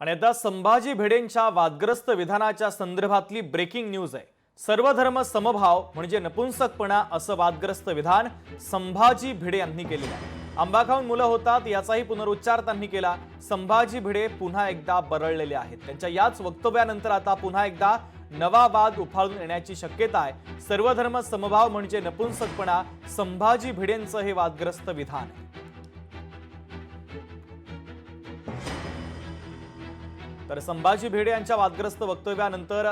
आणि आता संभाजी भिडेंच्या वादग्रस्त विधानाच्या संदर्भातली ब्रेकिंग न्यूज आहे। सर्वधर्म समभाव म्हणजे नपुंसकपणा असं वादग्रस्त विधान संभाजी भिडे यांनी केलेलं आहे। आंबा खाऊन मुलं होतात याचाही पुनरुच्चार त्यांनी केला। संभाजी भिडे पुन्हा एकदा बरळलेले आहेत। त्यांच्या याच वक्तव्यानंतर आता पुन्हा एकदा नवा वाद उफाळून येण्याची शक्यता आहे। सर्वधर्म समभाव म्हणजे नपुंसकपणा, संभाजी भिडेंचं हे वादग्रस्त विधान आहे। तर संभाजी भिडे यांच्या वादग्रस्त वक्तव्यानंतर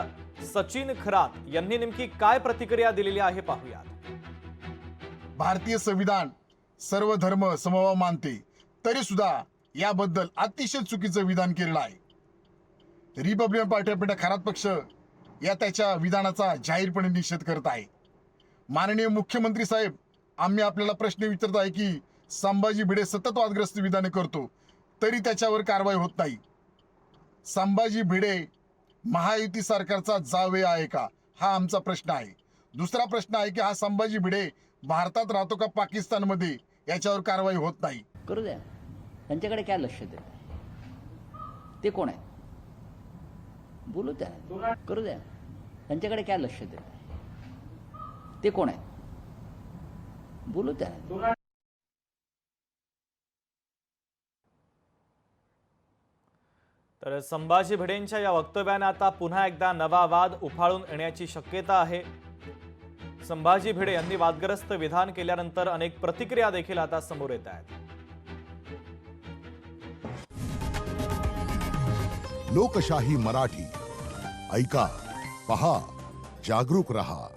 सचिन खरात यांनी नेमकी काय प्रतिक्रिया दिलेली आहे पाहूयात। भारतीय संविधान सर्व धर्म समभाव मानते, तरी सुद्धा याबद्दल अतिशय चुकीचं विधान केलेलं आहे। Republican party of India Kharat पक्ष या त्याच्या विधानाचा जाहीरपणे निषेध करत आहे। माननीय मुख्यमंत्री साहेब, आम्ही आपल्याला प्रश्न विचारत आहे की संभाजी भिडे सतत वादग्रस्त विधाने करतो, तरी त्याच्यावर कारवाई होत नाही। संभाजी भिडे महायुती सरकारचा जावई आहे का, हा आमचा प्रश्न आहे। दुसरा प्रश्न आहे की हा संभाजी भिडे भारतात राहतो का पाकिस्तानमध्ये, याच्यावर कारवाई होत नाही। करू द्या, त्यांच्याकडे काय लक्ष देत, ते कोण आहे बोलू द्या, करू द्या, त्यांच्याकडे काय लक्ष देत, ते कोण आहे बोलू द्या। तर संभाजी भिडेंच्या या वक्तव्याने आता पुन्हा एकदा नवा वाद उफाळून येण्याची शक्यता आहे। संभाजी भिडे यांनी वादग्रस्त विधान केल्यानंतर अनेक प्रतिक्रिया देखील आता समोर येत आहेत। लोकशाही मराठी ऐका, पहा, जागरूक रहा।